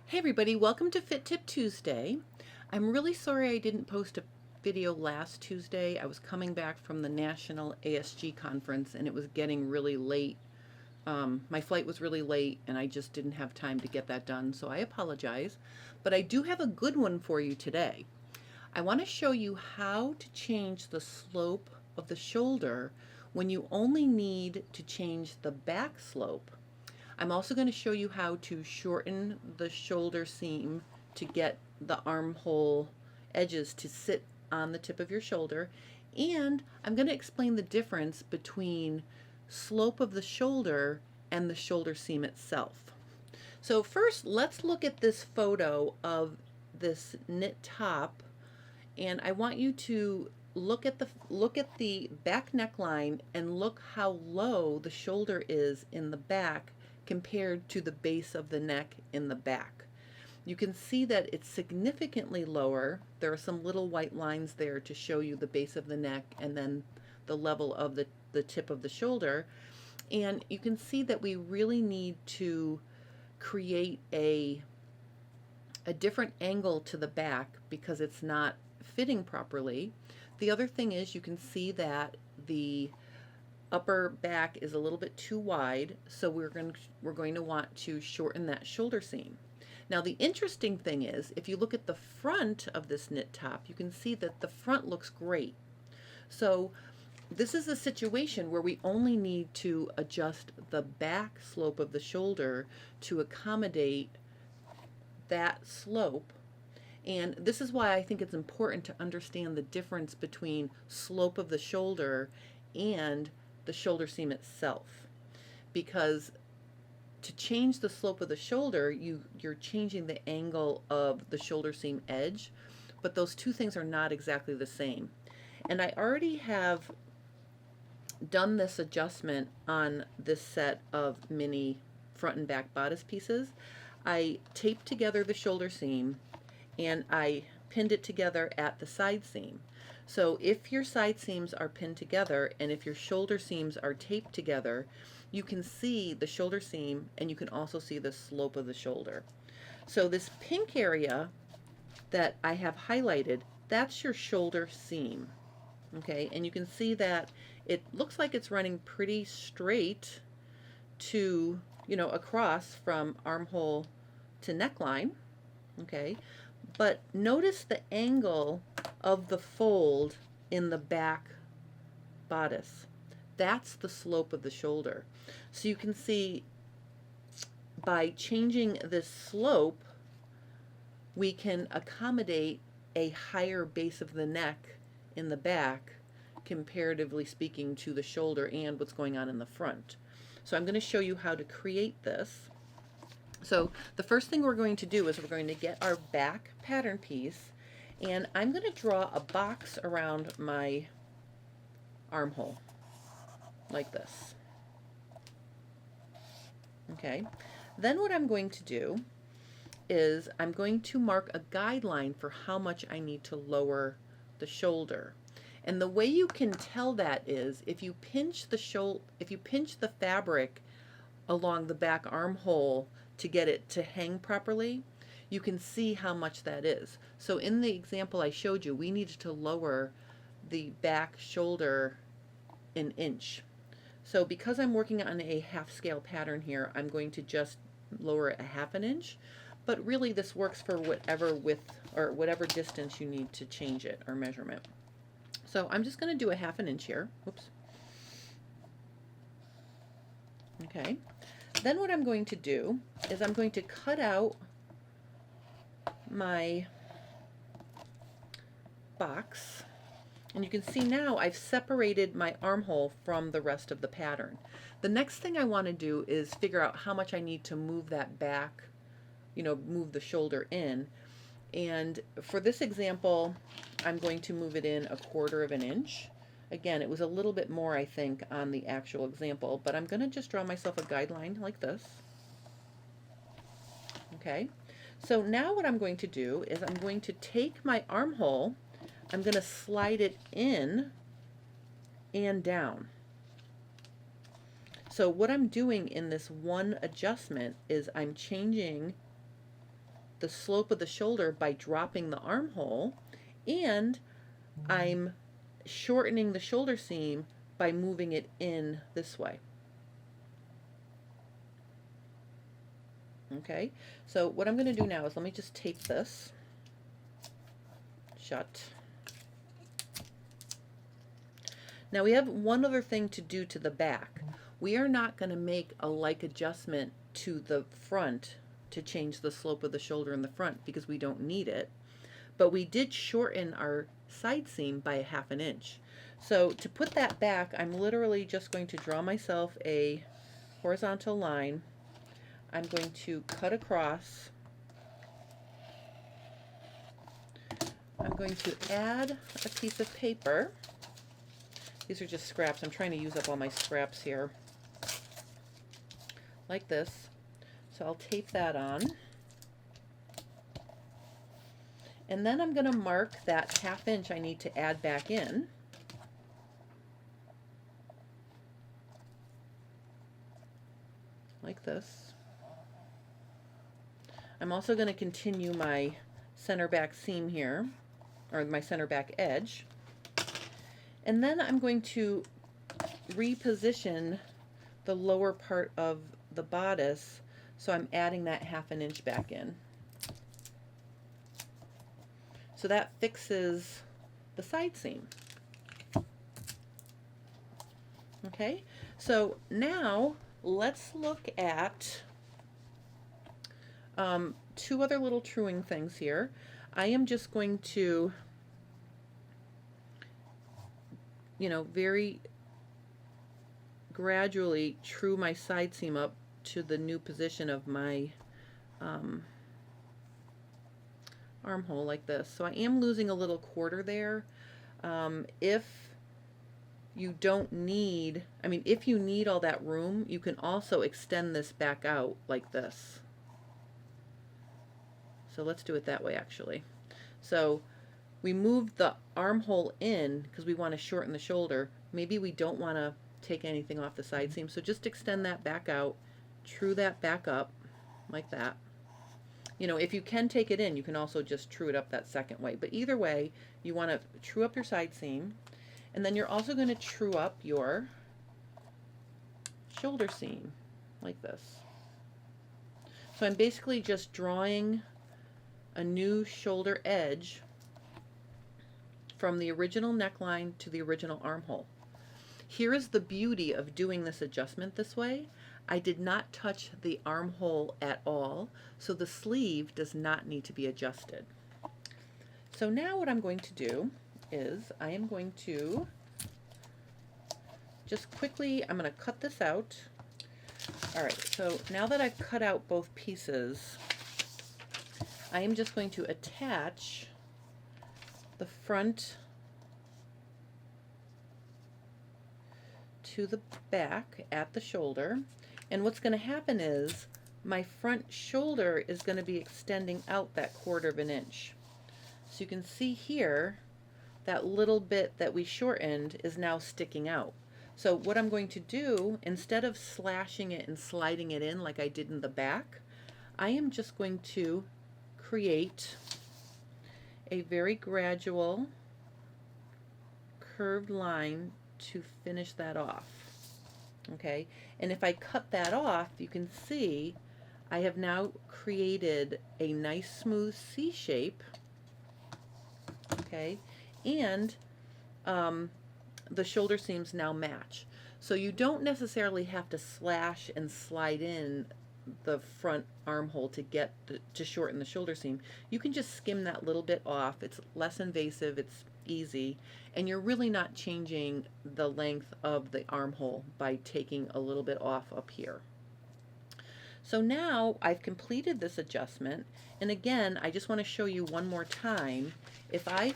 Hey everybody, welcome to Fit Tip Tuesday. I'm really sorry I didn't post a video last Tuesday. I was coming back from the National ASG conference and it was getting really late. My flight was really late and I just didn't have time to get that done, so I apologize. But I do have a good one for you today. I want to show you how to change the slope of the shoulder when you only need to change the back slope. I'm also going to show you how to shorten the shoulder seam to get the armhole edges to sit on the tip of your shoulder. And I'm going to explain the difference between slope of the shoulder and the shoulder seam itself. So first, let's look at this photo of this knit top, and I want you to look at the back neckline and look how low the shoulder is in the back compared to the base of the neck in the back. You can see that it's significantly lower. There are some little white lines there to show you the base of the neck and then the level of the tip of the shoulder. And you can see that we really need to create a different angle to the back because it's not fitting properly. The other thing is you can see that the upper back is a little bit too wide, so we're going to want to shorten that shoulder seam. Now the interesting thing is, if you look at the front of this knit top, you can see that the front looks great. So this is a situation where we only need to adjust the back slope of the shoulder to accommodate that slope. And this is why I think it's important to understand the difference between slope of the shoulder and the shoulder seam itself, because to change the slope of the shoulder, you're changing the angle of the shoulder seam edge, but those two things are not exactly the same. And I already have done this adjustment on this set of mini front and back bodice pieces. I taped together the shoulder seam and I pinned it together at the side seam. So if your side seams are pinned together and if your shoulder seams are taped together, you can see the shoulder seam and you can also see the slope of the shoulder. So this pink area that I have highlighted, that's your shoulder seam. Okay, and you can see that it looks like it's running pretty straight to, across from armhole to neckline. Okay, but notice the angle of the fold in the back bodice. That's the slope of the shoulder. So you can see by changing this slope, we can accommodate a higher base of the neck in the back, comparatively speaking, to the shoulder and what's going on in the front. So I'm going to show you how to create this. So the first thing we're going to do is we're going to get our back pattern piece, and I'm going to draw a box around my armhole like this. Okay, then what I'm going to do is I'm going to mark a guideline for how much I need to lower the shoulder. And the way you can tell that is if you pinch the fabric along the back armhole to get it to hang properly, you can see how much that is. So in the example I showed you, we needed to lower the back shoulder an inch. So because I'm working on a half scale pattern here, I'm going to just lower it a half an inch, but really this works for whatever width or whatever distance you need to change it or measurement. So I'm just going to do a half an inch here. Oops. Okay. Then what I'm going to do is I'm going to cut out my box, and you can see now I've separated my armhole from the rest of the pattern. The next thing I want to do is figure out how much I need to move that back, move the shoulder in. And for this example, I'm going to move it in 1/4 of an inch. Again, it was a little bit more, I think, on the actual example, but I'm going to just draw myself a guideline like this. Okay, so now what I'm going to do is I'm going to take my armhole, I'm going to slide it in and down. So what I'm doing in this one adjustment is I'm changing the slope of the shoulder by dropping the armhole, and I'm shortening the shoulder seam by moving it in this way. Okay, so what I'm going to do now is let me just tape this shut. Now we have one other thing to do to the back. We are not going to make a like adjustment to the front to change the slope of the shoulder in the front because we don't need it. But we did shorten our side seam by 1/2 inch. So to put that back, I'm literally just going to draw myself a horizontal line. I'm going to cut across. I'm going to add a piece of paper. These are just scraps. I'm trying to use up all my scraps here. Like this. So I'll tape that on. And then I'm going to mark that 1/2 inch I need to add back in. Like this. I'm also going to continue my center back seam here, or my center back edge. And then I'm going to reposition the lower part of the bodice, so I'm adding that 1/2 inch back in. So that fixes the side seam. Okay, so now let's look at two other little truing things here. I am just going to, very gradually true my side seam up to the new position of my armhole like this. So I am losing a little quarter there. If you don't need, if you need all that room, you can also extend this back out like this. So let's do it that way actually. So we moved the armhole in because we want to shorten the shoulder. Maybe we don't want to take anything off the side seam, so just extend that back out, true that back up like that. If you can take it in, you can also just true it up that second way, but either way you want to true up your side seam, and then you're also going to true up your shoulder seam like this. So I'm basically just drawing a new shoulder edge from the original neckline to the original armhole. Here is the beauty of doing this adjustment this way. I did not touch the armhole at all, so the sleeve does not need to be adjusted. So now what I'm going to do is I am going to just quickly, I'm going to cut this out. All right, so now that I've cut out both pieces, I am just going to attach the front to the back at the shoulder. And what's going to happen is my front shoulder is going to be extending out that 1/4 inch. So you can see here that little bit that we shortened is now sticking out. So what I'm going to do, instead of slashing it and sliding it in like I did in the back, I am just going to create a very gradual curved line to finish that off. Okay, and if I cut that off, you can see I have now created a nice smooth C shape. Okay, and the shoulder seams now match. So you don't necessarily have to slash and slide in the front armhole to get to shorten the shoulder seam. You can just skim that little bit off. It's less invasive, it's easy, and you're really not changing the length of the armhole by taking a little bit off up here. So now I've completed this adjustment, and again I just want to show you one more time. If I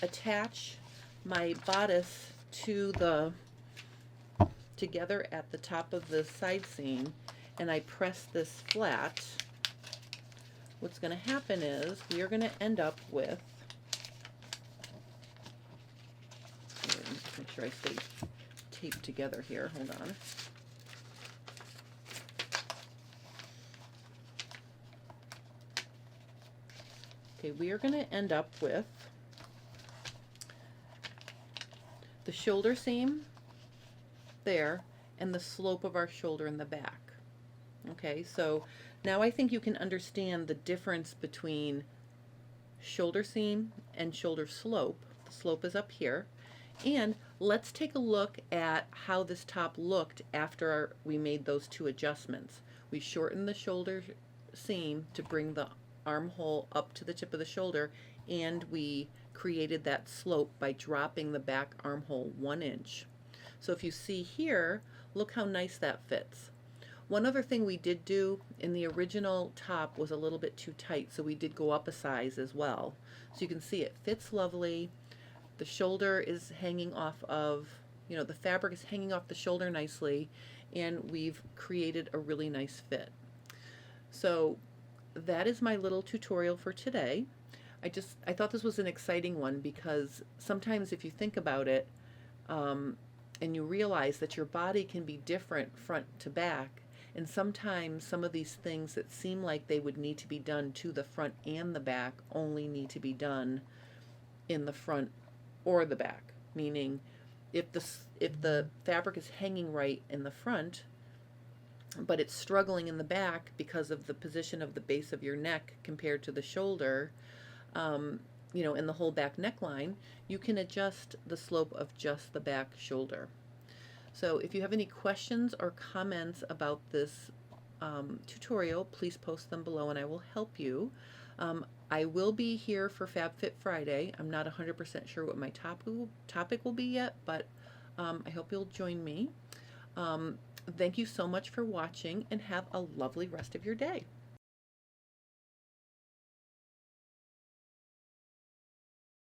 attach my bodice to the together at the top of the side seam and I press this flat, what's going to happen is we are going to end up with, make sure I stay taped together here, hold on. Okay, we are going to end up with the shoulder seam there and the slope of our shoulder in the back. Okay, so now I think you can understand the difference between shoulder seam and shoulder slope. The slope is up here. And let's take a look at how this top looked after we made those two adjustments. We shortened the shoulder seam to bring the armhole up to the tip of the shoulder, and we created that slope by dropping the back armhole 1 inch. So if you see here, look how nice that fits. One other thing we did do in the original top was a little bit too tight, so we did go up a size as well. So you can see it fits lovely. The shoulder is hanging off of, the fabric is hanging off the shoulder nicely, and we've created a really nice fit. So that is my little tutorial for today. I thought this was an exciting one because sometimes if you think about it, and you realize that your body can be different front to back, and sometimes some of these things that seem like they would need to be done to the front and the back only need to be done in the front or the back. Meaning, if the fabric is hanging right in the front, but it's struggling in the back because of the position of the base of your neck compared to the shoulder, in the whole back neckline, you can adjust the slope of just the back shoulder. So if you have any questions or comments about this tutorial, please post them below and I will help you. I will be here for FabFit Friday. I'm not 100% sure what my topic will be yet, but I hope you'll join me. Thank you so much for watching and have a lovely rest of your day.